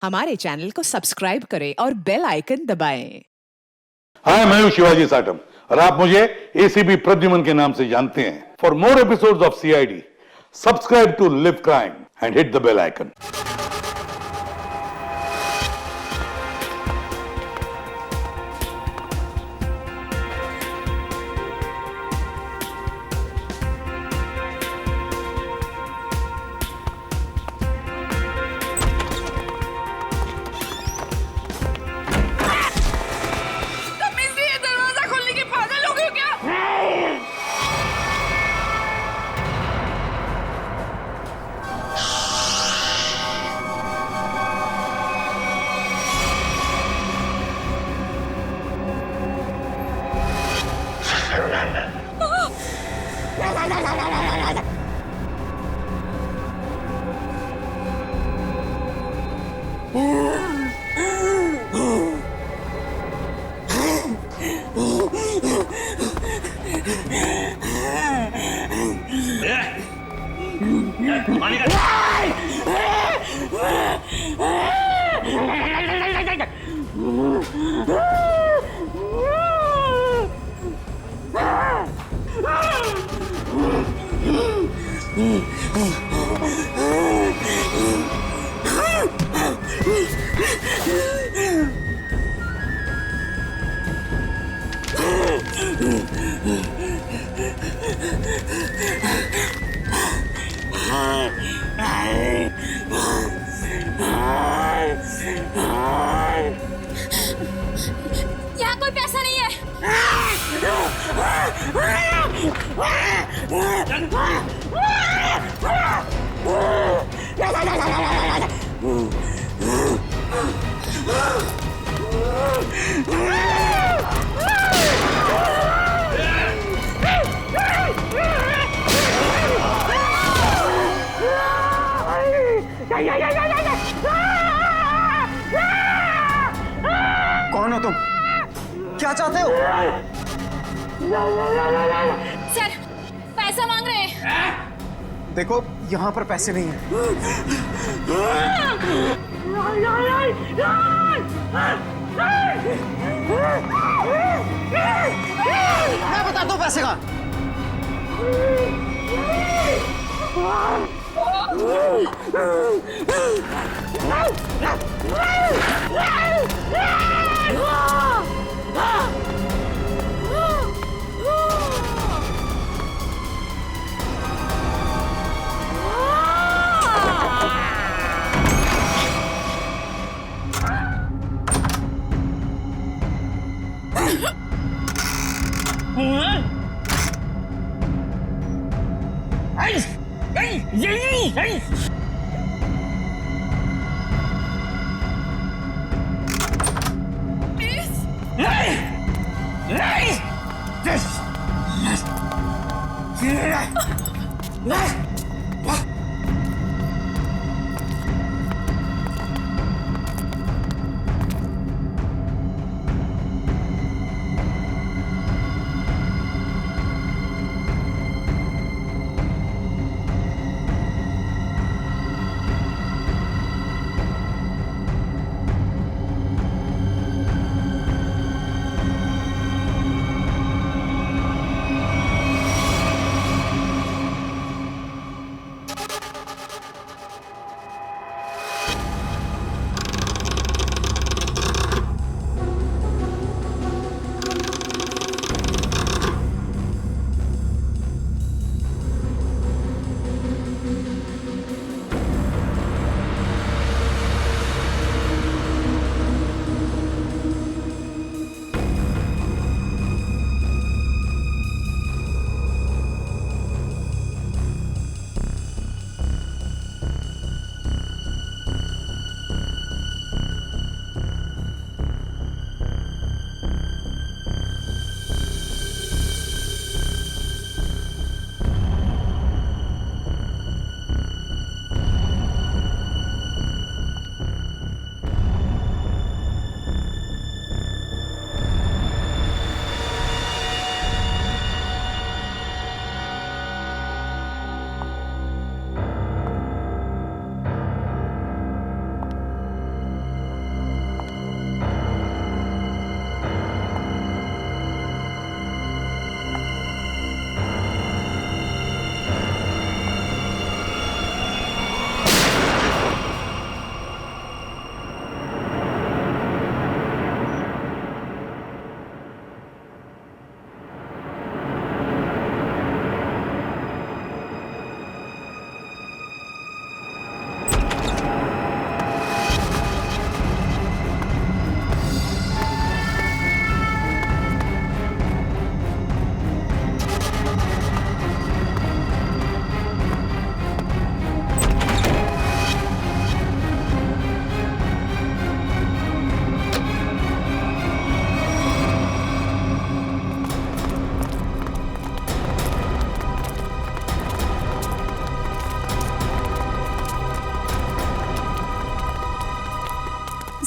हमारे चैनल को सब्सक्राइब करें और बेल आइकन दबाएं। हाय, मैं हूं शिवाजी साटम और आप मुझे एसीपी प्रद्युमन के नाम से जानते हैं। For more episodes of CID, subscribe to live crime and hit the bell icon. दरवाजा खोलने के पागल हो गए हो क्या? यहाँ कोई पैसा नहीं है। कौन हो तुम? क्या चाहते हो? सर, पैसा मांग रहे हैं। देखो, यहाँ पर पैसे नहीं हैं। मैं बताता हूँ पैसे का।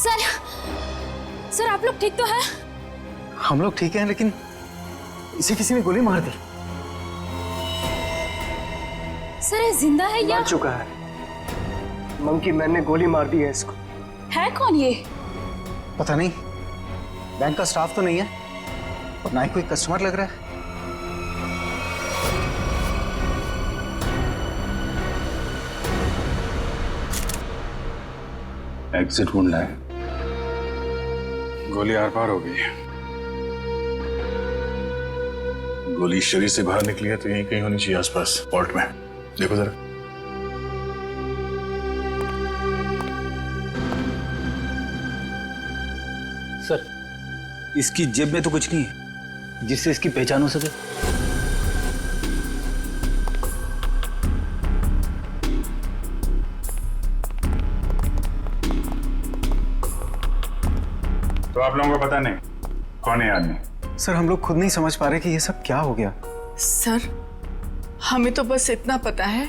सर आप लोग ठीक तो हैं? हम लोग ठीक हैं, लेकिन इसे किसी ने गोली मार दी। सर ये जिंदा है या मार चुका है। मंकी मैन ने गोली मार दी है इसको। है कौन ये? पता नहीं, बैंक का स्टाफ तो नहीं है और ना ही कोई कस्टमर लग रहा है। एग्जिट ढूंढना है। गोली आर पार हो गई है। गोली शरीर से बाहर निकली है तो यहीं कहीं होनी चाहिए आसपास, वॉल्ट में। देखो जरा। सर, इसकी जेब में तो कुछ नहीं है जिससे इसकी पहचान हो सके। तो आप लोगों को पता नहीं कौन है आदमी? सर हम लोग खुद नहीं समझ पा रहे कि ये सब क्या हो गया। सर हमें तो बस इतना पता है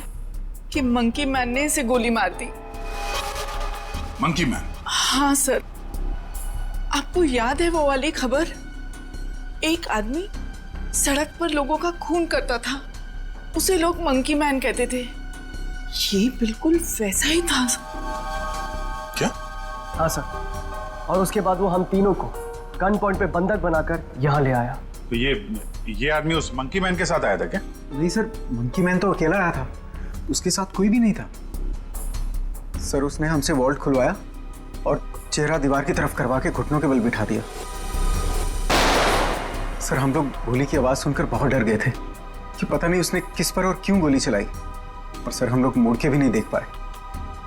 कि मंकी मैन ने इसे गोली मार दी। Monkey man? हाँ सर, आपको याद है वो वाली खबर? एक आदमी सड़क पर लोगों का खून करता था, उसे लोग मंकी मैन कहते थे। ये बिल्कुल वैसा ही था। क्या? हाँ सर, और उसके बाद वो हम तीनों को गन पॉइंट पे बंधक बनाकर यहाँ ले आया। तो ये आदमी उस मंकी मैन के साथ आया था क्या? नहीं सर, मंकी मैन तो अकेला आया था, उसके साथ कोई भी नहीं था। सर उसने हमसे वॉल्ट खुलवाया और चेहरा दीवार की तरफ करवा के घुटनों के बल बिठा दिया। सर हम लोग गोली की आवाज़ सुनकर बहुत डर गए थे कि पता नहीं उसने किस पर और क्यों गोली चलाई। और सर हम लोग मुड़ के भी नहीं देख पाए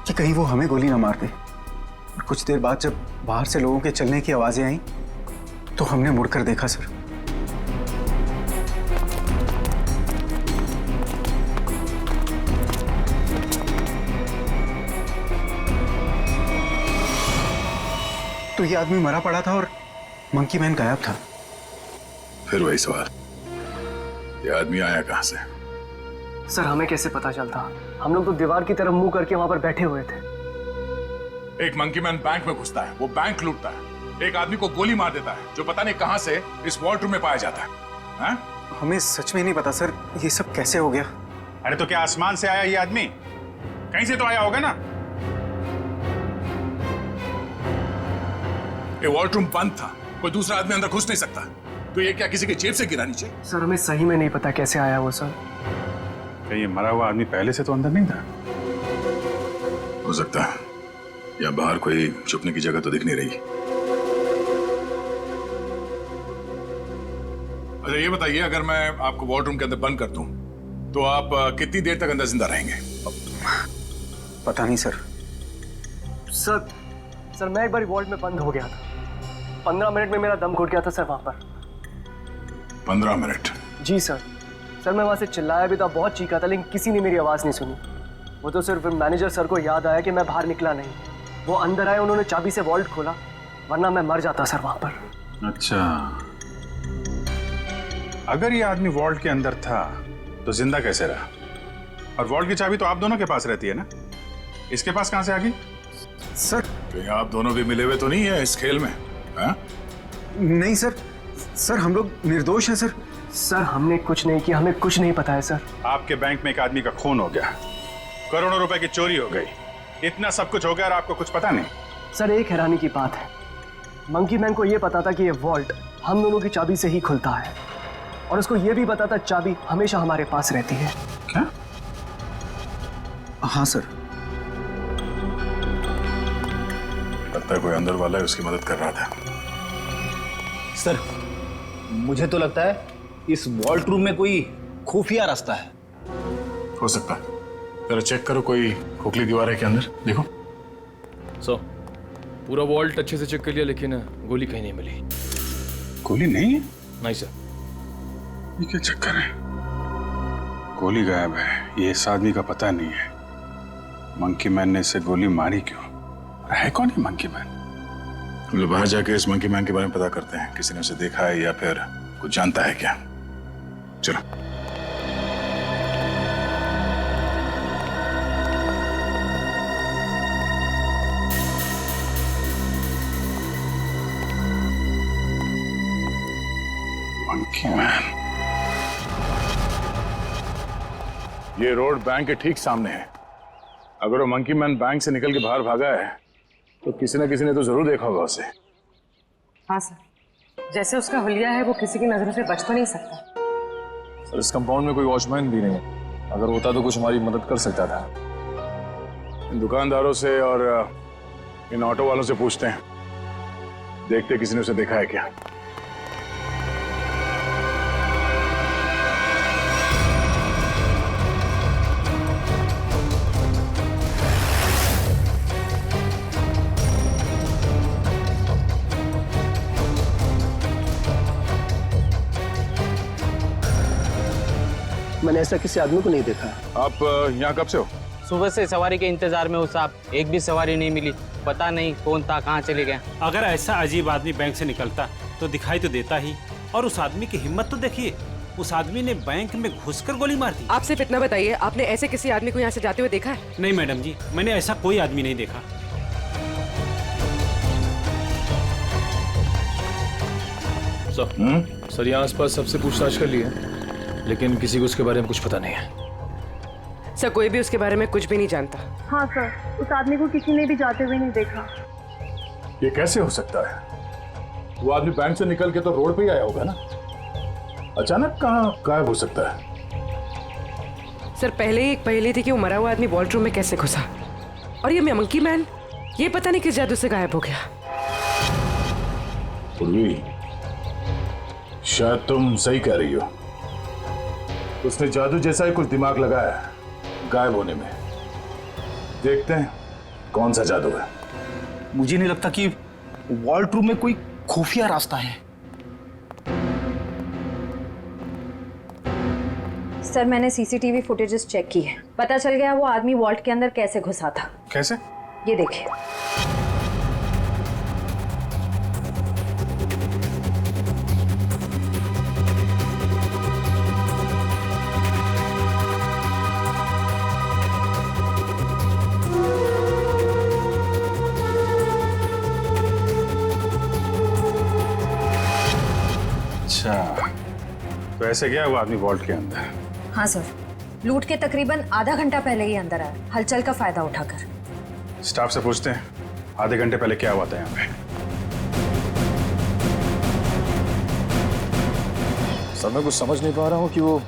कि कहीं वो हमें गोली ना मार दे। और कुछ देर बाद जब बाहर से लोगों के चलने की आवाज़ें आईं तो हमने मुड़कर देखा सर। तो ये आदमी मरा पड़ा था और मंकी मैन गायब था। फिर वही सवाल, ये आदमी आया कहां से? सर हमें कैसे पता चलता? हम लोग तो दीवार की तरफ मुंह करके वहां पर बैठे हुए थे। एक मंकी मैन बैंक में घुसता है, वो बैंक लूटता है, एक आदमी को गोली मार देता है जो पता नहीं कहां से इस वॉल्ट रूम में पाया जाता है। हा? हमें सच में नहीं पता सर, ये सब कैसे हो गया। अरे तो क्या आसमान से आया ये आदमी? कहीं से तो आया होगा ना। ये वॉल्ट रूम बंद था, कोई दूसरा आदमी अंदर घुस नहीं सकता। तो ये क्या किसी के जेब से गिरा नीचे? सर हमें सही में नहीं पता कैसे आया वो सर। क्या ये मरा हुआ आदमी पहले से तो अंदर नहीं था? हो सकता है, या बाहर कोई छुपने की जगह तो दिख नहीं रही। अच्छा ये बताइए, अगर मैं आपको वॉल्ट रूम के अंदर बंद कर दूं तो आप कितनी देर तक अंदर जिंदा रहेंगे? पता नहीं सर। सर मैं एक बार वॉल्ट में बंद हो गया था। 15 मिनट में मेरा दम घुट गया था सर वहां पर। 15 मिनट? जी सर। सर मैं वहां से चिल्लाया भी था, बहुत चीखा था, लेकिन किसी ने मेरी आवाज नहीं सुनी। वो तो सिर्फ मैनेजर सर को याद आया कि मैं बाहर निकला नहीं। वो अंदर आए, उन्होंने चाबी से वॉल्ट खोला, वरना मैं मर जाता सर वहां पर। अच्छा, अगर ये आदमी वॉल्ट के अंदर था तो जिंदा कैसे रहा? और वॉल्ट की चाबी तो आप दोनों के पास रहती है ना, इसके पास कहां से आ गई? सर कहीं आप दोनों भी मिले हुए तो नहीं है इस खेल में? हा? नहीं सर, सर हम लोग निर्दोष हैं सर। सर हमने कुछ नहीं किया, हमें कुछ नहीं पता है सर। आपके बैंक में एक आदमी का खून हो गया, करोड़ों रुपए की चोरी हो गई, इतना सब कुछ हो गया और आपको कुछ पता नहीं? सर एक हैरानी की बात है, मंकी मैन को यह पता था कि ये वॉल्ट हम दोनों की चाबी से ही खुलता है, और उसको यह भी पता था चाबी हमेशा हमारे पास रहती है। क्या? हाँ सर। लगता है कोई अंदर वाला है उसकी मदद कर रहा था। सर मुझे तो लगता है इस वॉल्ट रूम में कोई खुफिया रास्ता है। हो सकता है, जरा चेक करो, कोई खोखली दीवार है के अंदर, देखो। सर पूरा वॉल्ट अच्छे से चेक कर लिया, लेकिन गोली कहीं नहीं मिली। गोली नहीं है? नहीं सर। ये क्या चक्कर है? गोली गायब है, ये इस आदमी का पता नहीं है। मंकी मैन ने इसे गोली मारी क्यों? है कौन है मंकी मैन? हम लोग बाहर जाके इस मंकी मैन के बारे में पता करते हैं, किसी ने उसे देखा है या फिर कुछ जानता है क्या। चलो। Monkey man. ये रोड बैंक के ठीक सामने है। अगर वो मंकी मैन बैंक से निकल के बाहर भागा है तो किसी न किसी ने तो जरूर देखा होगा उसे। हाँ सर, जैसे उसका हुलिया है वो किसी की नजरों से बच तो नहीं सकता। सर इस कंपाउंड में कोई वॉचमैन भी नहीं है, अगर होता तो कुछ हमारी मदद कर सकता था। इन दुकानदारों से और इन ऑटो वालों से पूछते हैं, देखते किसी ने उसे देखा है क्या। मैंने ऐसा किसी आदमी को नहीं देखा। आप यहाँ कब से हो? सुबह से सवारी के इंतजार में हूँ साहब, एक भी सवारी नहीं मिली। पता नहीं कौन था, कहाँ चले गया। अगर ऐसा अजीब आदमी बैंक से निकलता तो दिखाई तो देता ही। और उस आदमी की हिम्मत तो देखिए, उस आदमी ने बैंक में घुसकर गोली मार दी। आप सिर्फ इतना बताइए, आपने ऐसे किसी आदमी को यहाँ से जाते हुए देखा है? नहीं मैडम जी, मैंने ऐसा कोई आदमी नहीं देखा। सर यहाँ आसपास सबसे पूछताछ कर ली है, लेकिन किसी को उसके बारे में कुछ पता नहीं है। सर कोई भी उसके बारे में कुछ भी नहीं जानता। हाँ सर, उस आदमी को किसी ने भी जाते हुए नहीं देखा। ये कैसे हो सकता है? वो आदमी बैंक से निकल के तो रोड पे ही आया होगा ना, अचानक कहाँ गायब हो सकता है? सर पहले ही एक पहेली थी कि वो मरा हुआ आदमी वॉल्ट रूम में कैसे घुसा, और ये मंकी मैन ये पता नहीं किस जादू से गायब हो गया। पूर्वी, शायद तुम सही कह रही हो। उसने जादू जैसा ही कुछ दिमाग लगाया है गायब होने में। देखते हैं कौन सा जादू है। मुझे नहीं लगता कि वॉल्ट रूम में कोई खुफिया रास्ता है। सर मैंने सीसीटीवी फुटेजेस चेक की है, पता चल गया वो आदमी वॉल्ट के अंदर कैसे घुसा था। कैसे? ये देखिए। अच्छा, तो ऐसे गया वो आदमी वॉल्ट के अंदर? हाँ सर, लूट के तकरीबन आधा घंटा पहले ही अंदर आया, हलचल का फायदा उठाकर। स्टाफ से पूछते हैं आधे घंटे पहले क्या हुआ था यहाँ पे। सर मैं कुछ समझ नहीं पा रहा हूँ कि वो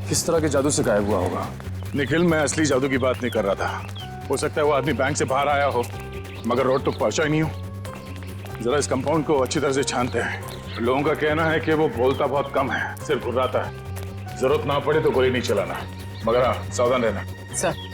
किस तरह के जादू से गायब हुआ होगा। निखिल, मैं असली जादू की बात नहीं कर रहा था। हो सकता है वो आदमी बैंक से बाहर आया हो मगर रोड तक पहुंचा ही नहीं हो। जरा इस कंपाउंड को अच्छी तरह से छानते हैं। लोगों का कहना है कि वो बोलता बहुत कम है, सिर्फ घुर्राता है। जरूरत ना पड़े तो गोली नहीं चलाना, मगर हाँ सावधान रहना। सर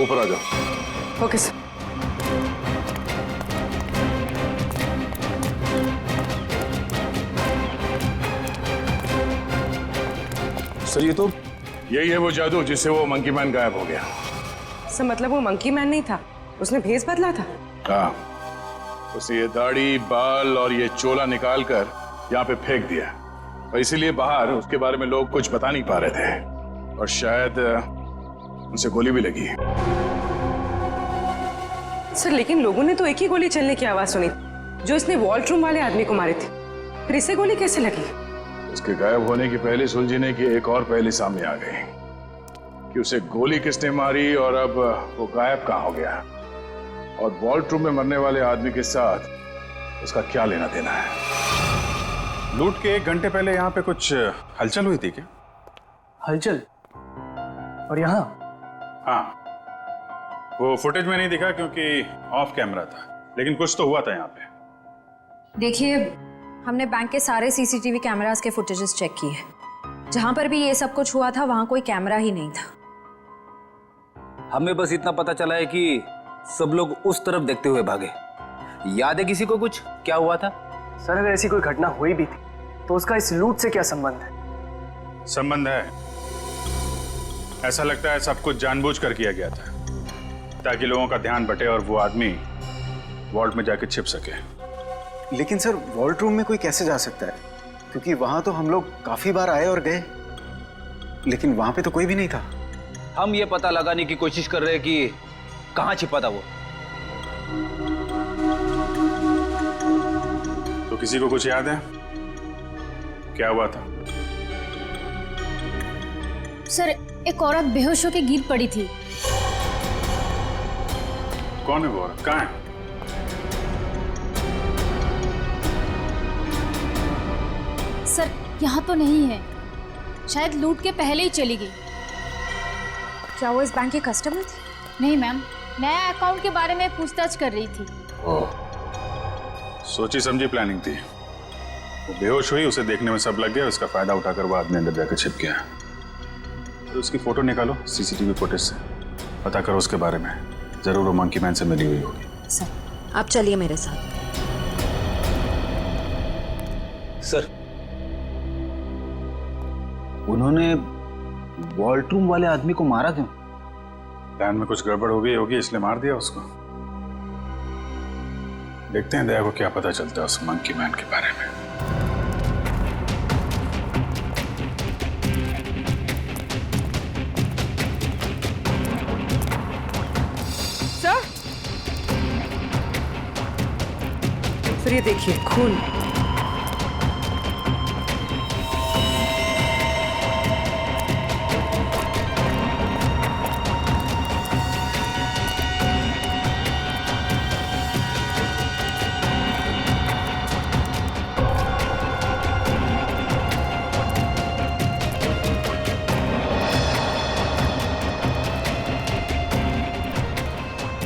ऊपर आ जाओ। Okay sir. सर ये तो यही है वो जादू जिससे वो मंकी मैन गायब हो गया। सर मतलब वो मंकी मैन नहीं था, उसने भेस बदला था। हाँ, उसे ये दाढ़ी, बाल और ये चोला निकाल कर यहाँ पे फेंक दिया, और इसीलिए बाहर उसके बारे में लोग कुछ बता नहीं पा रहे थे, और शायद उनसे गोली भी लगी। सर लेकिन लोगों ने तो एक ही गोली चलने की आवाज सुनी जो इसने वॉल्ट-रूम वाले आदमी को मारे थे, फिर इसे गोली कैसे लगी? उसके गायब होने की पहले सुलझने की एक और पहली सामने आ गई कि उसे गोली किसने मारी और अब वो गायब कहाँ हो गया और वॉल्ट-रूम में मरने वाले आदमी के साथ उसका क्या लेना देना है। लूट के 1 घंटे पहले यहाँ पे कुछ हलचल हुई थी क्या? हलचल? और यहाँ? हाँ, वो फुटेज में नहीं दिखा क्योंकि ऑफ कैमरा था, लेकिन कुछ तो हुआ था यहाँ पे। देखिए, हमने बैंक के सारे सीसीटीवी कैमरास के फुटेजेस चेक किए। जहां पर भी ये सब कुछ हुआ था वहां कोई कैमरा ही नहीं था। हमें बस इतना पता चला है कि सब लोग उस तरफ देखते हुए भागे। याद है किसी को कुछ क्या हुआ था? सर अगर ऐसी कोई घटना हुई भी थी तो उसका इस लूट से क्या संबंध है? संबंध है। ऐसा लगता है सब कुछ जानबूझकर किया गया था ताकि लोगों का ध्यान बटे और वो आदमी वॉल्ट में जाके छिप सके। लेकिन सर वॉल्ट रूम में कोई कैसे जा सकता है? क्योंकि वहां तो हम लोग काफी बार आए और गए, लेकिन वहां पे तो कोई भी नहीं था। हम ये पता लगाने की कोशिश कर रहे हैं कि कहाँ छिपा था वो। तो किसी को कुछ याद है क्या हुआ था? सर एक औरत बेहोश होकर गिर पड़ी थी। कौन है वो औरत? कहाँ है? सर यहाँ तो नहीं है, शायद लूट के पहले ही चली गई। क्या वो इस बैंक की कस्टमर थी? नहीं मैम, नया अकाउंट के बारे में पूछताछ कर रही थी। सोची समझी प्लानिंग थी। वो बेहोश हुई, उसे देखने में सब लग गया, उसका फायदा उठाकर वो आदमी अंदर जाकर छिप गया। तो उसकी फोटो निकालो सीसीटीवी फुटेज से, पता करो उसके बारे में। जरूर वो मंकी मैन से मिली हुई होगी। सर आप चलिए मेरे साथ। सर उन्होंने वॉल्ट-रूम वाले आदमी को मारा क्यों? प्लान में कुछ गड़बड़ हो गई होगी इसलिए मार दिया उसको। देखते हैं दया को क्या पता चलता है उस मंकी मैन के बारे में। सर ये देखिए खून।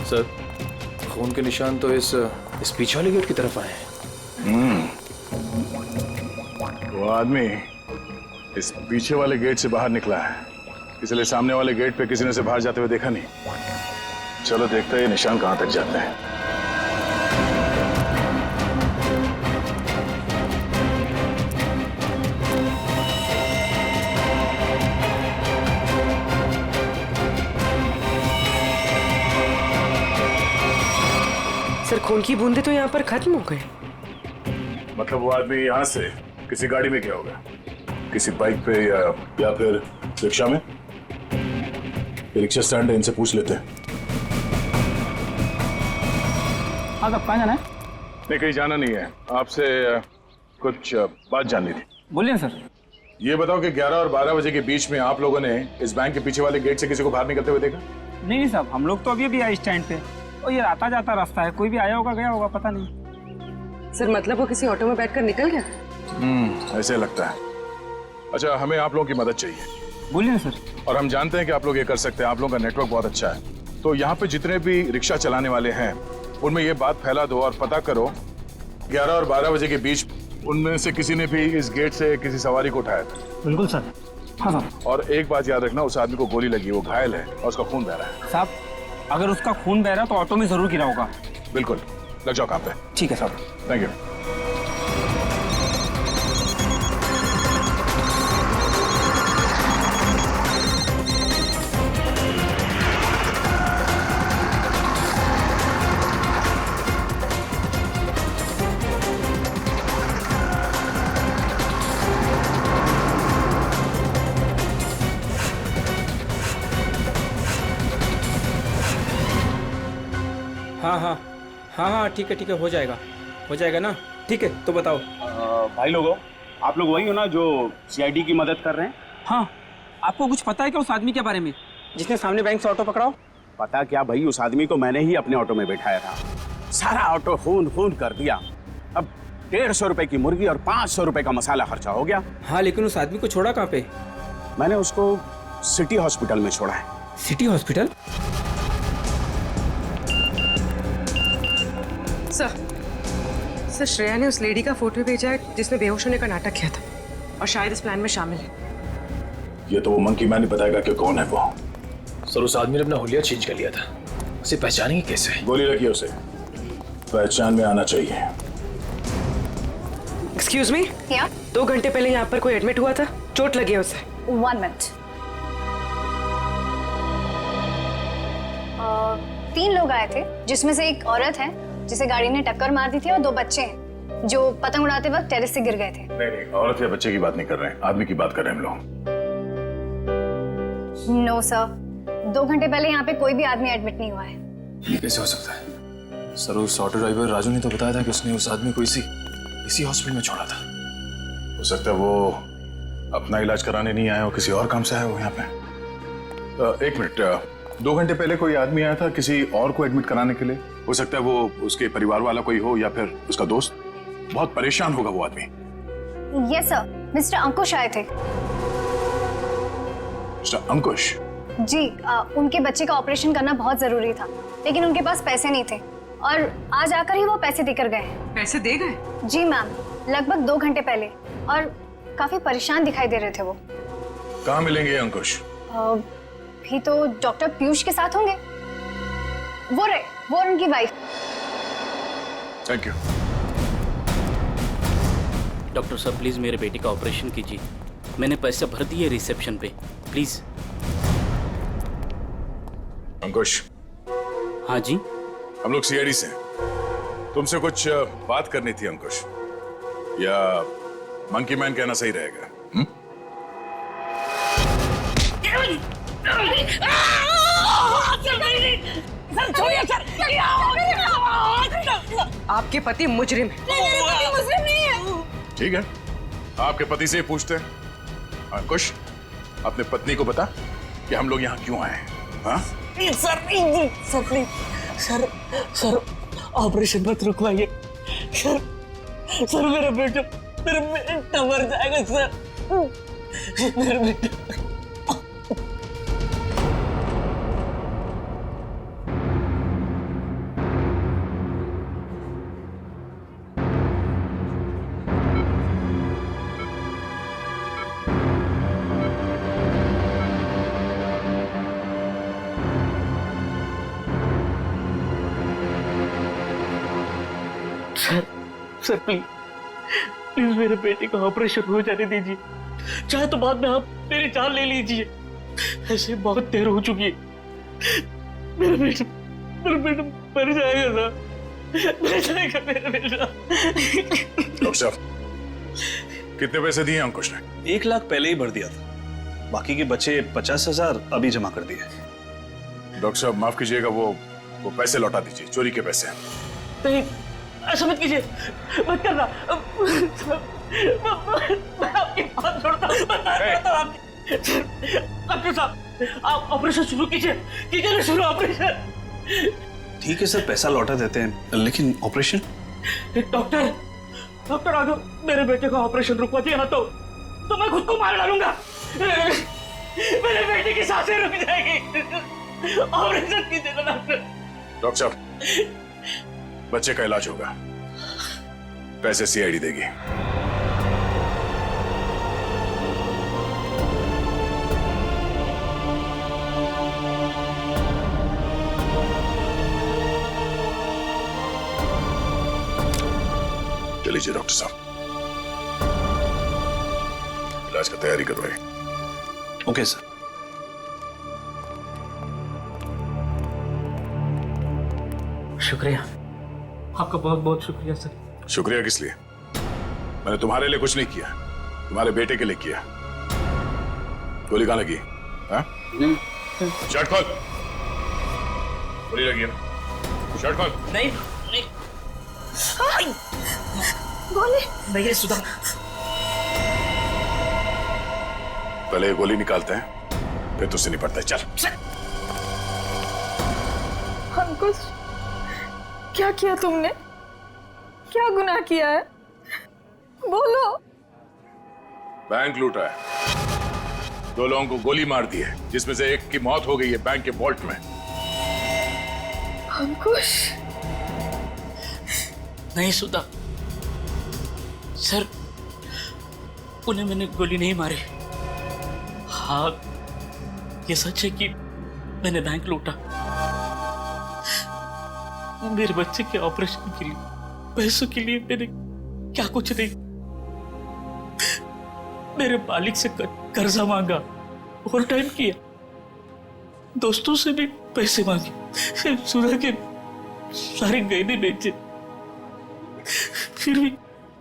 सर खून के निशान तो इस पीछे वाले गेट की तरफ आए हैं। वो आदमी इस पीछे वाले गेट से बाहर निकला है, इसलिए सामने वाले गेट पे किसी ने उसे बाहर जाते हुए देखा नहीं। चलो देखते हैं ये निशान कहां तक जाते हैं। सर खून की बूंदे तो यहाँ पर खत्म हो गए। मतलब वो आदमी यहाँ से किसी गाड़ी में गया होगा, किसी बाइक पे या फिर रिक्शा में। रिक्शा स्टैंड है, इनसे पूछ लेते हैं। हाँ कब कहाँ जाना है? नहीं कहीं जाना नहीं है, आपसे कुछ बात जाननी थी। बोलिए सर। ये बताओ कि 11 और 12 बजे के बीच में आप लोगों ने इस बैंक के पीछे वाले गेट से किसी को बाहर निकलते हुए देखा? नहीं साहब, हम लोग तो अभी आए स्टैंड पे और ये आता जाता रास्ता है, कोई भी आया होगा गया होगा पता नहीं। सर मतलब वो किसी ऑटो में बैठकर निकल गया? ऐसे लगता है। अच्छा हमें आप लोगों की मदद चाहिए। बोलिए सर। और हम जानते हैं कि आप लोग ये कर सकते हैं, आप लोगों का नेटवर्क बहुत अच्छा है। तो यहाँ पे जितने भी रिक्शा चलाने वाले हैं उनमें ये बात फैला दो और पता करो 11 और 12 बजे के बीच उनमें से किसी ने भी इस गेट से किसी सवारी को उठाया था। बिल्कुल सर। हाँ सर। और एक बात याद रखना, उस आदमी को गोली लगी, वो घायल है और उसका खून बह रहा है। साहब अगर उसका खून बह रहा तो ऑटो में जरूर गिरा होगा। बिल्कुल, लग जाओ काम पे। ठीक है साहब। Thank you. हाँ हाँ हाँ हाँ ठीक है, हो जाएगा ना। ठीक है, तो बताओ। भाई लोगों, आप लोग वही हो ना जो सीआईडी की मदद कर रहे हैं? हाँ, आपको कुछ पता है क्या उस आदमी के बारे में जिसने सामने बैंक से ऑटो पकड़ाओ? पता क्या भाई, उस आदमी को मैंने ही अपने ऑटो में बैठाया था। सारा ऑटो खून कर दिया। अब 150 रुपए की मुर्गी और 500 रुपए का मसाला खर्चा हो गया। हाँ, लेकिन उस आदमी को छोड़ा कहाँ पे? मैंने उसको सिटी हॉस्पिटल में छोड़ा है। City hospital? सर श्रेया ने उस लेडी का फोटो भेजा है जिसने बेहोश होने का नाटक किया था और शायद इस प्लान में शामिल है। ये तो वो मंकी मैन ही बताएगा कि कौन है वो। सर उस आदमी ने अपना हुलिया चेंज कर लिया था, उसे पहचानेंगे कैसे? गोली लगी उसे, पहचान में आना चाहिए। एक्सक्यूज मी, 2 घंटे पहले यहाँ पर कोई एडमिट हुआ था, चोट लगी है उसे। 1 मिनट। 3 लोग आए थे जिसमें से एक औरत है जिसे गाड़ी ने टक्कर मार दी थी और 2 बच्चे हैं जो पतंग उड़ाते वक्त टेरेस से गिर गए थे। नहीं, औरत या बच्चे की बात नहीं कर रहे हैं, आदमी की बात कर रहे हैं हम लोग। नो सर, 2 घंटे पहले यहाँ पे कोई भी आदमी एडमिट नहीं हुआ है। ये कैसे हो सकता है? सर उस ऑटो ड्राइवर राजू ने तो बताया था कि उसने उस आदमी को इसी हॉस्पिटल में छोड़ा था। हो सकता है वो अपना इलाज कराने नहीं आया हो, किसी और काम से आया हो यहाँ पे। 1 मिनट, 2 घंटे पहले कोई आदमी आया था किसी और को एडमिट कराने के लिए। हो सकता है वो उसके परिवार वाला कोई हो या फिर उसका दोस्त। बहुत परेशान होगा वो आदमी। यस सर, मिस्टर अंकुश आए थे। मिस्टर अंकुश? जी, उनके बच्चे का ऑपरेशन करना बहुत जरूरी था, लेकिन उनके पास पैसे नहीं थे और आज आकर ही वो पैसे देकर गए। पैसे दे गए? जी मैम, लगभग 2 घंटे पहले, और काफी परेशान दिखाई दे रहे थे वो। कहाँ मिलेंगे अंकुश? भी तो डॉक्टर पीयूष के साथ होंगे। वो उनकी वाइफ। Thank you. डॉक्टर साहब प्लीज मेरे बेटे का ऑपरेशन कीजिए, मैंने पैसे भर दिए रिसेप्शन पे, प्लीज। अंकुश। हाँ जी। हम लोग सीआईडी से हैं। तुमसे कुछ बात करनी थी अंकुश, या मंकी मैन कहना सही रहेगा? आपके पति मुजरिम है। ठीक है, आपके पति से पूछते हैं। अंकुश, अपने पत्नी को बता कि हम लोग यहाँ क्यों आए हैं। हाँ? सर ऑपरेशन मत रुकवाइए। सर मेरा बेटा मर जाएगा सर, मेरा बेटा। सर प्लीज मेरे बेटे का ऑपरेशन हो जाने दीजिए, चाहे तो बाद में आप मेरी जान ले लीजिए। ऐसे बहुत देर हो चुकी है। मेरा बेटा मर जाएगा सर, मर जाएगा मेरा बेटा। डॉक्टर साहब, कितने पैसे दिए अंकुश ने? 1 लाख पहले ही भर दिया था, बाकी के बचे 50,000 अभी जमा कर दिए। डॉक्टर साहब माफ कीजिएगा, वो पैसे लौटा दीजिए, चोरी के पैसे हैं। नहीं, ऐसा मत कीजिए, मत करना। मैं आपकी बात छोड़ता हूँ। डॉक्टर साहब, आप ऑपरेशन शुरू कीजिए ना, शुरू ऑपरेशन। ठीक है सर, पैसा लौटा देते हैं, लेकिन ऑपरेशन? डॉक्टर अगर मेरे बेटे का ऑपरेशन रुकवा दिया ना तो मैं खुद को मार डालूंगा। मेरे बेटे की सांसें रुक जाएगी। ऑपरेशन कीजिए ना डॉक्टर। डॉक्टर साहब, बच्चे का इलाज होगा, पैसे सीआईडी देगी। चलिए डॉक्टर साहब, इलाज का तैयारी करवाइए। Okay sir. शुक्रिया, आपका बहुत बहुत शुक्रिया सर। शुक्रिया किस लिए? मैंने तुम्हारे लिए कुछ नहीं किया, तुम्हारे बेटे के लिए किया। गोली कहाँ लगी? हाँ? शर्ट खोल। गोली लगी है ना? शर्ट खोल। नहीं गोली नहीं सुधा। पहले गोली निकालते हैं, फिर तुझसे निपटते हैं। चल। अंकुश, क्या किया तुमने? क्या गुनाह किया है? बोलो। बैंक लूटा है, 2 लोगों को गोली मार दी है, जिसमें से एक की मौत हो गई है बैंक के वॉल्ट में। अंकुश, नहीं सुधा सर, उन्हें मैंने गोली नहीं मारी। हाँ, ये सच है कि मैंने बैंक लूटा। मेरे बच्चे के ऑपरेशन के लिए, पैसों के लिए मैंने क्या कुछ नहीं, मेरे मालिक से कर्जा मांगा, ओवर टाइम किया, दोस्तों से भी पैसे मांगे, सुधा के सारे गहने बेचे, फिर भी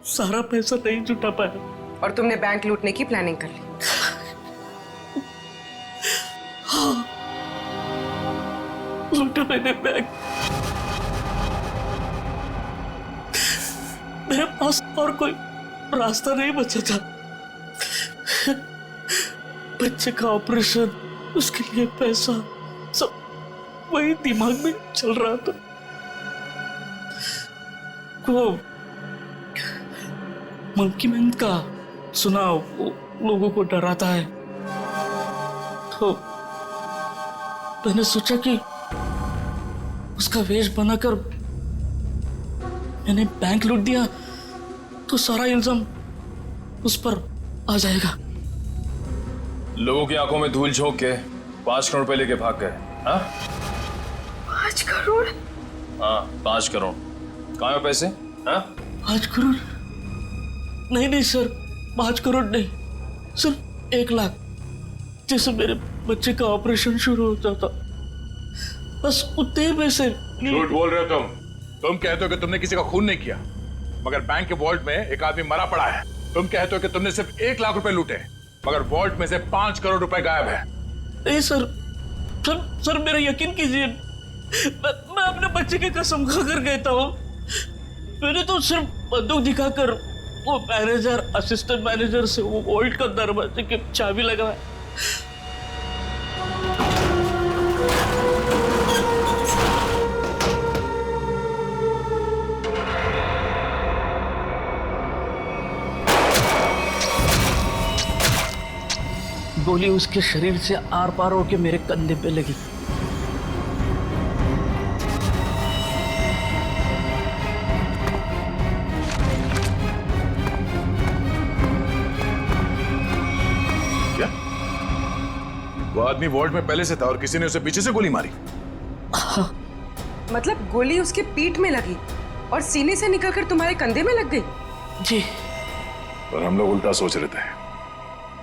सारा पैसा नहीं जुटा पाया। और तुमने बैंक लूटने की प्लानिंग कर ली? हाँ, लूटा मैंने बैंक। मेरे पास और कोई रास्ता नहीं बचा था। बच्चे का ऑपरेशन, उसके लिए पैसा, सब वही दिमाग में चल रहा था। वो मंकी मैन का सुना, लोगों को डराता है, तो मैंने सोचा कि उसका वेश बनाकर मैंने बैंक लूट दिया तो सारा इल्जाम उस पर आ जाएगा। लोगों की आंखों में धूल झोंक के 5 करोड़ रुपए लेके भाग गए। हाँ 5 करोड़? हाँ 5 करोड़। कहाँ है पैसे? हाँ 5 करोड़ नहीं सर, 5 करोड़ नहीं, सिर्फ 1 लाख। जैसे मेरे बच्चे का ऑपरेशन शुरू हो जाता, बस उतने पैसे। झूठ बोल रहे हो तुम कहते हो कि तुमने किसी का खून नहीं किया, मगर बैंक के वॉल्ट में एक आदमी मरा पड़ा है। तुम कहते हो कि तुमने सिर्फ 1 लाख रुपए लूटे, मगर वॉल्ट में से 5 करोड़ रुपए गायब है। नहीं सर मेरा यकीन कीजिए, मैं अपने बच्चे की कसम खाकर कहता हूँ, मैंने तो सिर्फ बंदूक दिखाकर वो मैनेजर, असिस्टेंट मैनेजर से वो वॉल्ट का दरवाजे की चाबी लगाया। गोली उसके शरीर से आर पार होकर मेरे कंधे पे लगी। क्या? वो आदमी वॉल्ट में पहले से था और किसी ने उसे पीछे से गोली मारी? मतलब गोली उसके पीठ में लगी और सीने से निकलकर तुम्हारे कंधे में लग गई? जी। पर हम लोग उल्टा सोच रहे थे,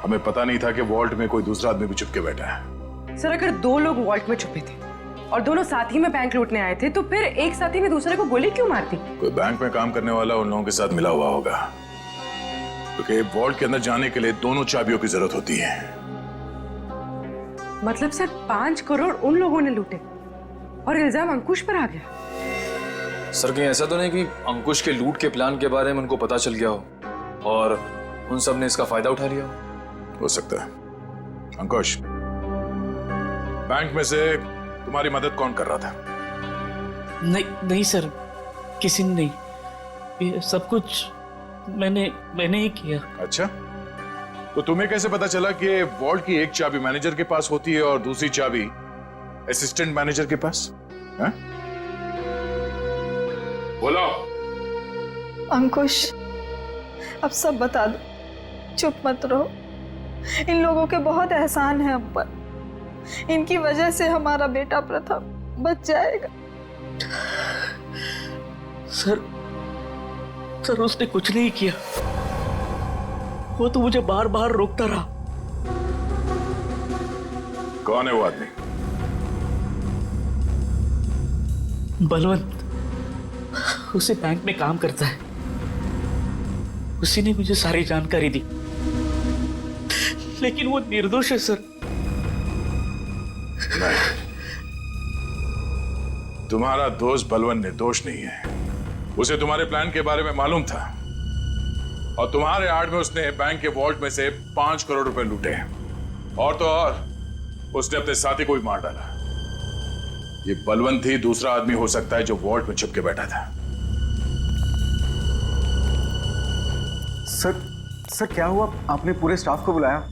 हमें पता नहीं था कि वॉल्ट में कोई दूसरा आदमी भी छुप के बैठा है। सर अगर 2 लोग वॉल्ट में छुपे थे और दोनों साथ ही में बैंक लूटने आए थे, तो फिर एक साथी ने दूसरे को गोली क्यों मार दी? कोई बैंक में काम करने वाला उन लोगों के साथ मिला हुआ होगा, क्योंकि वॉल्ट के अंदर जाने के लिए दोनों चाबियों की जरूरत होती है। मतलब सर 5 करोड़ उन लोगों ने लूटे और इल्जाम अंकुश पर आ गया? सर कहीं ऐसा तो नहीं कि अंकुश के लूट के प्लान के बारे में उनको पता चल गया हो और उन सब ने इसका फायदा उठा लिया हो सकता है। अंकुश, बैंक में से तुम्हारी मदद कौन कर रहा था? नहीं सर, किसी ने नहीं, ये सब कुछ मैंने ही किया। अच्छा, तो तुम्हें कैसे पता चला कि वॉल्ट की एक चाबी मैनेजर के पास होती है और दूसरी चाबी असिस्टेंट मैनेजर के पास? हैं? बोलो। अंकुश, अब सब बता दो, चुप मत रहो। इन लोगों के बहुत एहसान है हम पर, इनकी वजह से हमारा बेटा प्रथम बच जाएगा। सर उसने कुछ नहीं किया, वो तो मुझे बार बार रोकता रहा। कौन है वो आदमी? बलवंत, उसी बैंक में काम करता है, उसी ने मुझे सारी जानकारी दी, लेकिन वो निर्दोष है सर। तुम्हारा दोस्त बलवंत निर्दोष नहीं है। उसे तुम्हारे प्लान के बारे में मालूम था और तुम्हारे आड़ में उसने बैंक के वॉल्ट में से 5 करोड़ रुपए लूटे। और तो और उसने अपने साथी को भी मार डाला। ये बलवंत ही दूसरा आदमी हो सकता है जो वॉल्ट में छुप के बैठा था। सर क्या हुआ? आपने पूरे स्टाफ को बुलाया?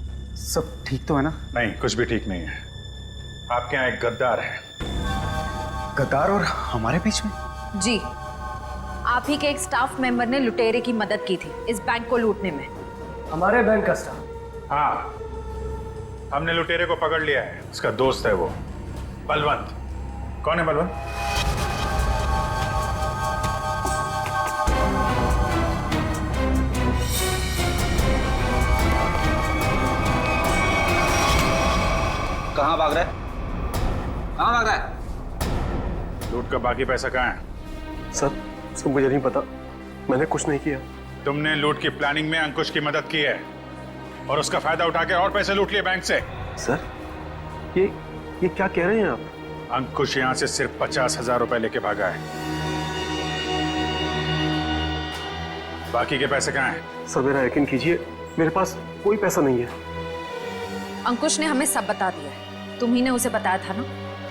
सब ठीक तो है ना? नहीं, कुछ भी ठीक नहीं है। आपके यहाँ एक गद्दार है। गद्दार और हमारे बीच में? जी, आप ही के एक स्टाफ मेंबर ने लुटेरे की मदद की थी इस बैंक को लूटने में। हमारे बैंक का स्टाफ? हाँ, हमने लुटेरे को पकड़ लिया है। उसका दोस्त है वो बलवंत। कौन है बलवंत? कहाँ भाग रहा है? कहाँ भाग रहा है? लूट का बाकी पैसा कहाँ है? सर मुझे नहीं पता, मैंने कुछ नहीं किया। तुमने लूट की प्लानिंग में अंकुश की मदद की है और उसका फायदा उठा के और पैसे लूट लिए बैंक से। सर ये क्या कह रहे हैं आप? अंकुश यहां से सिर्फ 50,000 रुपए लेके भागा है। बाकी के पैसे कहाँ हैं? सर मेरा यकीन कीजिए, मेरे पास कोई पैसा नहीं है। अंकुश ने हमें सब बता दिया है। तुम्ही ने उसे बताया था ना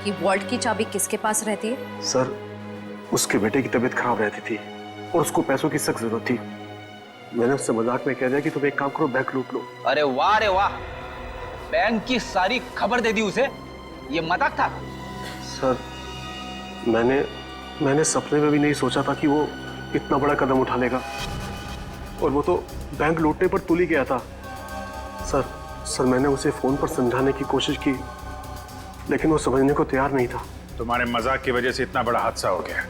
कि वॉल्ट की चाबी किसके पास रहती है? सर उसके बेटे की तबीयत खराब रहती थी और उसको पैसों की सख्त जरूरत थी। मैंने उससे मजाक में कह दिया कि तुम एक काम करो, बैंक लूट लो। अरे वाह, बैंक की सारी खबर दे दी उसे। ये मजाक था? सर मैंने सपने में भी नहीं सोचा था कि वो इतना बड़ा कदम उठा लेगा। और वो तो बैंक लूटने पर तुल ही गया था। सर मैंने उसे फोन पर समझाने की कोशिश की, लेकिन वो समझने को तैयार नहीं था। तुम्हारे मजाक की वजह से इतना बड़ा हादसा हो गया।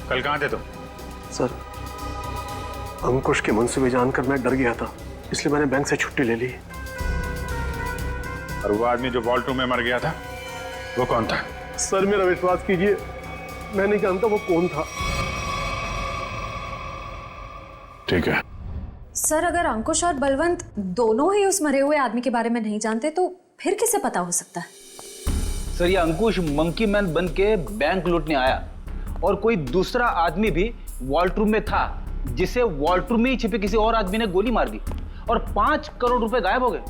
कल कहाँ थे तुम? सर अंकुश के मंसूबे जानकर मैं डर गया था, इसलिए मैंने बैंक से छुट्टी ले ली। और वो आदमी जो वॉल्ट रूम में मर गया था, वो कौन था? सर मेरा विश्वास कीजिए, मैं नहीं जानता वो कौन था। ठीक है। सर अगर अंकुश और बलवंत दोनों ही उस मरे हुए आदमी के बारे में नहीं जानते तो फिर किसे पता हो सकता है? सर ये अंकुश मंकी मैन बन के बैंक लूटने आया और कोई दूसरा आदमी भी वॉल्ट रूम में था, जिसे वॉल्ट रूम में ही छिपे किसी और आदमी ने गोली मार दी और 5 करोड़ रुपए गायब हो गए।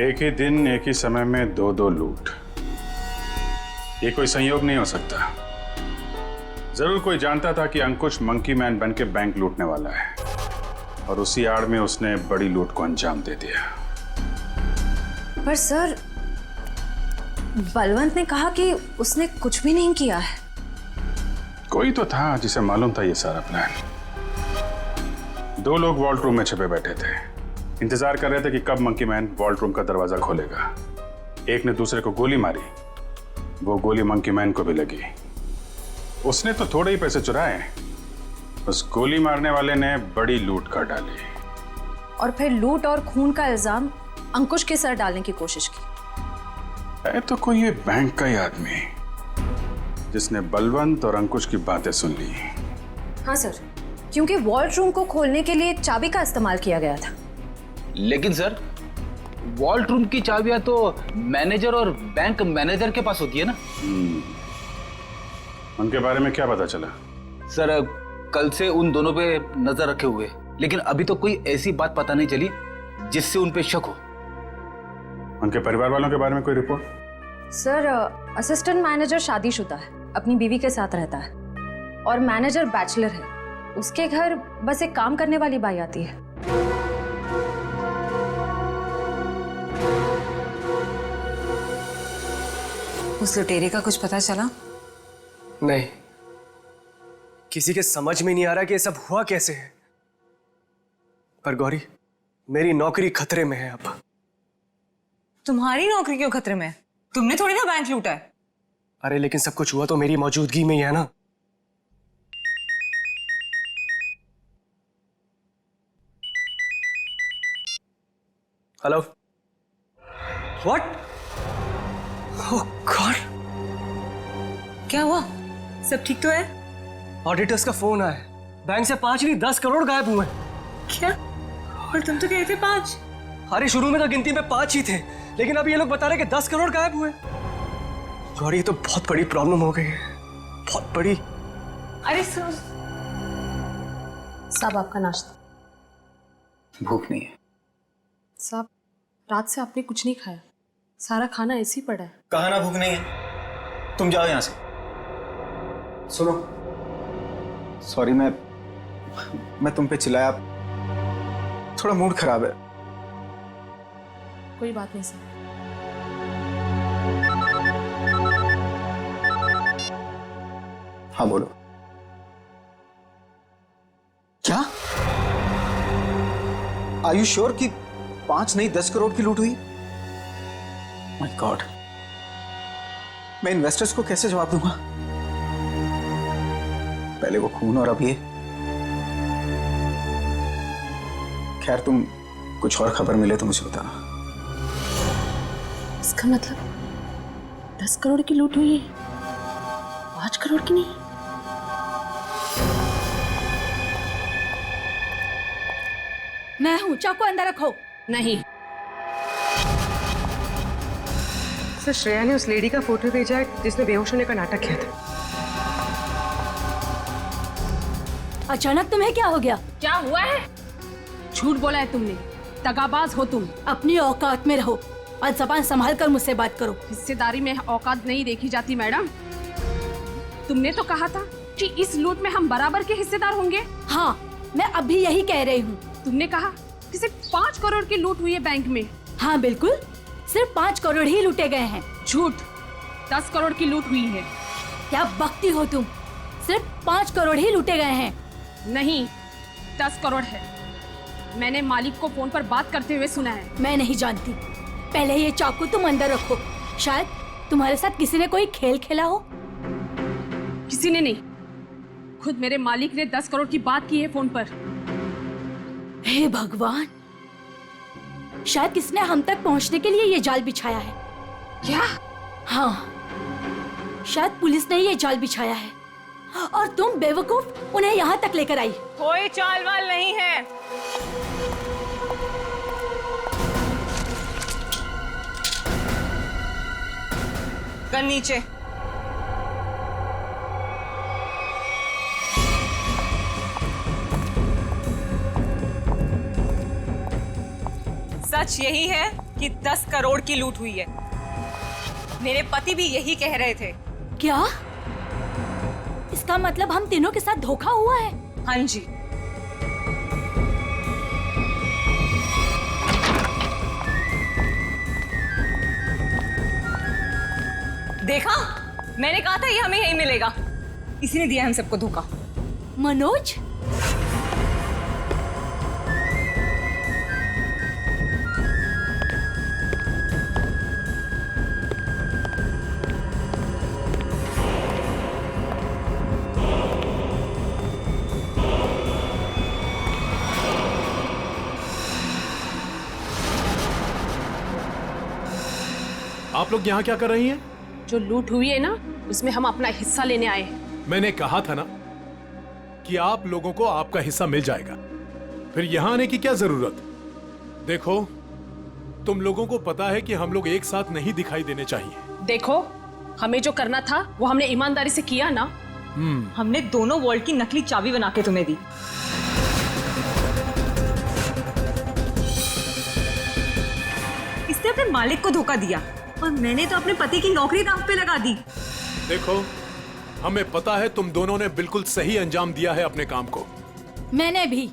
एक ही दिन एक ही समय में दो लूट, ये कोई संयोग नहीं हो सकता। जरूर कोई जानता था कि अंकुश मंकी मैन बन के बैंक लूटने वाला है और उसी आड़ में उसने बड़ी लूट को अंजाम दे दिया। पर सर बलवंत ने कहा कि उसने कुछ भी नहीं किया है। कोई तो था जिसे मालूम था ये सारा प्लान। 2 लोग वॉल्ट रूम में छिपे बैठे थे, इंतजार कर रहे थे कि कब मंकी मैन वॉल्ट रूम का दरवाजा खोलेगा। एक ने दूसरे को गोली मारी, वो गोली मंकी मैन को भी लगी। उसने तो थोड़े ही पैसे चुराए, उस गोली मारने वाले ने बड़ी लूट कर डाली और फिर लूट और खून का इल्जाम अंकुश के सर डालने की कोशिश की। है तो कोई ये बैंक का ही आदमी जिसने बलवंत और अंकुश की बातें सुन ली। हाँ सर, क्योंकि वॉल्ट रूम को खोलने के लिए चाबी का इस्तेमाल किया गया था। लेकिन सर वॉल्ट रूम की चाबियां तो मैनेजर और बैंक मैनेजर के पास होती है ना। उनके बारे में क्या पता चला? सर कल से उन दोनों पे नजर रखे हुए, लेकिन अभी तो कोई ऐसी बात पता नहीं चली जिससे उन पे शक हो। उनके परिवार वालों के बारे में कोई रिपोर्ट? सर असिस्टेंट मैनेजर शादीशुदा है, अपनी बीवी के साथ रहता है और मैनेजर बैचलर है। उसके घर बस एक काम करने वाली बाई आती है। उस लुटेरे का कुछ पता चला? नहीं, किसी के समझ में नहीं आ रहा कि ये सब हुआ कैसे है। पर गौरी, मेरी नौकरी खतरे में है अब। तुम्हारी नौकरी क्यों खतरे में है? तुमने थोड़ी ना बैंक लूटा है। अरे लेकिन सब कुछ हुआ तो मेरी मौजूदगी में ही है ना। हेलो। व्हाट? ओह गॉड, क्या हुआ? सब ठीक तो है? ऑडिटर्स का फोन आया, बैंक से 5 नहीं 10 करोड़ गायब हुए। क्या? और तुम तो कह रहे थे 5। अरे शुरू में तो गिनती में 5 ही थे, लेकिन अब ये लोग बता रहे कि 10 करोड़ गायब हुए। गौरी ये तो बहुत बड़ी प्रॉब्लम हो गई है, बहुत बड़ी। अरे सर साहब आपका नाश्ता। भूख नहीं है। साहब रात से आपने कुछ नहीं खाया, सारा खाना ऐसे ही पड़ा है। कहा ना भूख नहीं है, तुम जाओ यहां से। सुनो, सॉरी मैं तुम पे चिल्लाया, थोड़ा मूड खराब है। कोई बात नहीं सर। हाँ बोलो। क्या? आर यू श्योर कि 5 नहीं 10 करोड़ की लूट हुई? माय गॉड, मैं इन्वेस्टर्स को कैसे जवाब दूंगा? पहले वो खून और अब ये। खैर तुम कुछ और खबर मिले तो मुझे बताना। इसका मतलब 10 करोड़ की लूट हुई है, 5 करोड़ की नहीं। मैं हूं, चाकू अंदर रखो। नहीं। सर श्रेया ने उस लेडी का फोटो भेजा है जिसने बेहोश होने का नाटक किया था। अचानक तुम्हें क्या हो गया? क्या हुआ है? झूठ बोला है तुमने, दगाबाज हो तुम। अपनी औकात में रहो और जबान संभाल कर मुझसे बात करो। हिस्सेदारी में औकात नहीं देखी जाती मैडम। तुमने तो कहा था कि इस लूट में हम बराबर के हिस्सेदार होंगे। हाँ, मैं अभी यही कह रही हूँ। तुमने कहा कि सिर्फ 5 करोड़ की लूट हुई है बैंक में। हाँ बिल्कुल, सिर्फ 5 करोड़ ही लूटे गए हैं। झूठ, 10 करोड़ की लूट हुई है। क्या बकती हो तुम? सिर्फ 5 करोड़ ही लूटे गए हैं। नहीं, 10 करोड़ है। मैंने मालिक को फोन पर बात करते हुए सुना है। मैं नहीं जानती। पहले ये चाकू तुम अंदर रखो। शायद तुम्हारे साथ किसी ने कोई खेल खेला हो। किसी ने नहीं, खुद मेरे मालिक ने 10 करोड़ की बात की है फोन पर। हे भगवान, शायद किसने हम तक पहुंचने के लिए ये जाल बिछाया है। क्या? हाँ, शायद पुलिस ने ये जाल बिछाया है और तुम बेवकूफ उन्हें यहाँ तक लेकर आई। कोई चाल वाल नहीं है। गन नीचे। सच यही है कि 10 करोड़ की लूट हुई है। मेरे पति भी यही कह रहे थे। क्या? इसका मतलब हम तीनों के साथ धोखा हुआ है? हाँ जी। देखा, मैंने कहा था ये हमें यही मिलेगा। इसी ने दिया हम सबको धोखा। मनोज? आप लोग यहाँ क्या कर रही हैं? जो लूट हुई है ना, उसमें हम अपना हिस्सा लेने आए हैं। मैंने कहा था ना कि आप लोगों को आपका हिस्सा मिल जाएगा, फिर यहाँ आने की क्या जरूरत? देखो, तुम लोगों को पता है कि हम लोग एक साथ नहीं दिखाई देने चाहिए। देखो, हमें जो करना था वो हमने ईमानदारी से किया ना। हमने दोनों वॉल्ट की नकली चाबी बना के तुम्हें दी। इसने अपने मालिक को धोखा दिया और मैंने तो अपने पति की नौकरी दांव पे लगा दी। देखो, हमें पता है तुम दोनों ने बिल्कुल सही अंजाम दिया है अपने काम को। मैंने भी।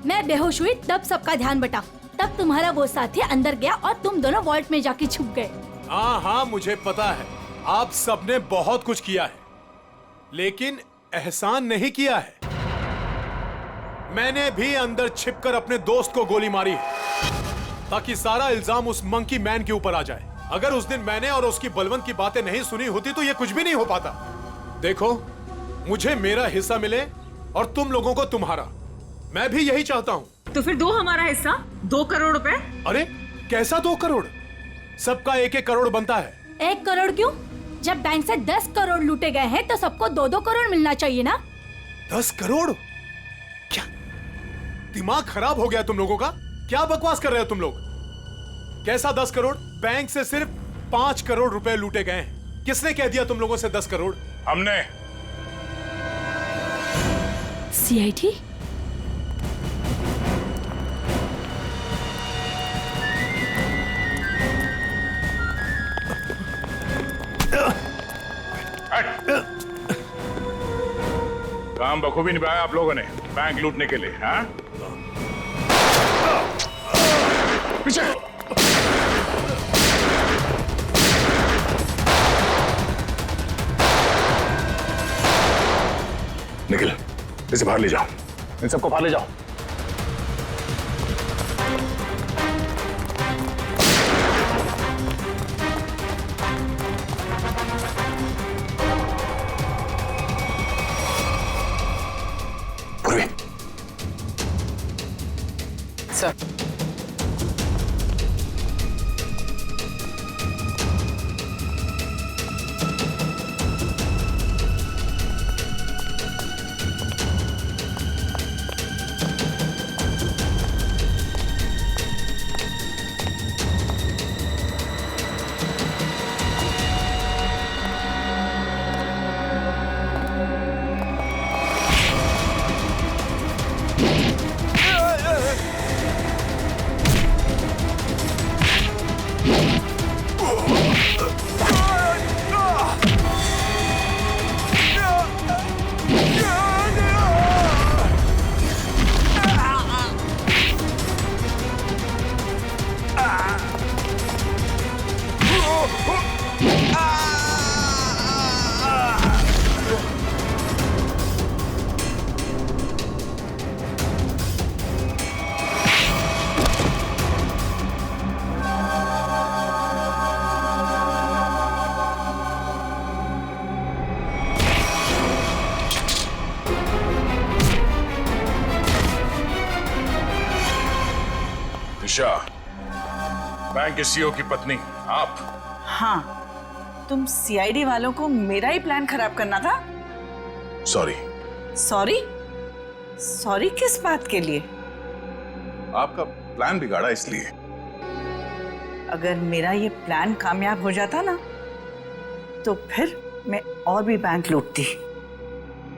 मैं बेहोश हुई तब सबका ध्यान बटा। तब तुम्हारा वो साथी अंदर गया और तुम दोनों वॉल्ट में जाके छुप गए। हाँ हाँ, मुझे पता है आप सबने बहुत कुछ किया है, लेकिन एहसान नहीं किया है। मैंने भी अंदर छिपकर अपने दोस्त को गोली मारी है ताकि सारा इल्जाम उस मंकी मैन के ऊपर आ जाए। अगर उस दिन मैंने और उसकी बलवंत की बातें नहीं सुनी होती तो ये कुछ भी नहीं हो पाता। देखो, मुझे मेरा हिस्सा मिले और तुम लोगों को तुम्हारा। मैं भी यही चाहता हूँ। तो फिर दो हमारा हिस्सा, 2 करोड़ रुपए। अरे कैसा 2 करोड़? सबका 1-1 करोड़ बनता है। 1 करोड़ क्यों? जब बैंक से 10 करोड़ लूटे गए हैं तो सबको 2-2 करोड़ मिलना चाहिए ना। 10 करोड़? क्या दिमाग खराब हो गया तुम लोगों का? क्या बकवास कर रहे हो तुम लोग? कैसा 10 करोड़? बैंक से सिर्फ 5 करोड़ रुपए लूटे गए हैं। किसने कह दिया तुम लोगों से 10 करोड़? हमने। सीआईडी? काम बखूबी निभाया आप लोगों ने बैंक लूटने के लिए, हाँ? पीछे। निखिल, इसे बाहर ले जाओ। इन सबको बाहर ले जाओ। सर, दिशा, बैंक के सीईओ की पत्नी आप? हाँ, तुम सीआईडी वालों को मेरा ही प्लान खराब करना था? सॉरी। सॉरी? सॉरी किस बात के लिए? आपका प्लान बिगाड़ा इसलिए। अगर मेरा ये प्लान कामयाब हो जाता ना, तो फिर मैं और भी बैंक लूटती।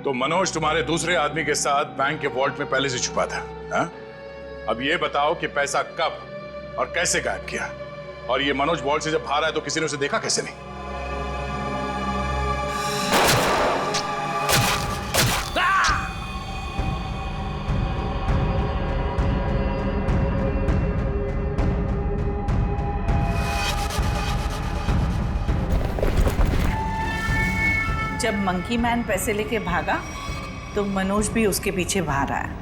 तो मनोज तुम्हारे दूसरे आदमी के साथ बैंक के वॉल्ट में पहले से छुपा था, हा? अब ये बताओ कि पैसा कब और कैसे गायब किया? और ये मनोज वॉल्ट से जब बाहर आया तो किसी ने उसे देखा कैसे नहीं? जब मंकी मैन पैसे लेके भागा तो मनोज भी उसके पीछे बाहर आया।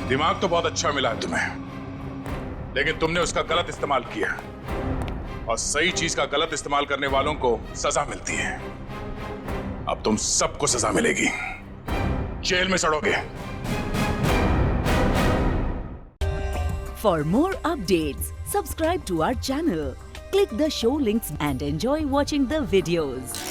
दिमाग तो बहुत अच्छा मिला है तुम्हें, लेकिन तुमने उसका गलत इस्तेमाल किया, और सही चीज का गलत इस्तेमाल करने वालों को सजा मिलती है। अब तुम सबको सजा मिलेगी, जेल में सड़ोगे। For more updates, subscribe to our channel, click the show links and enjoy watching the videos.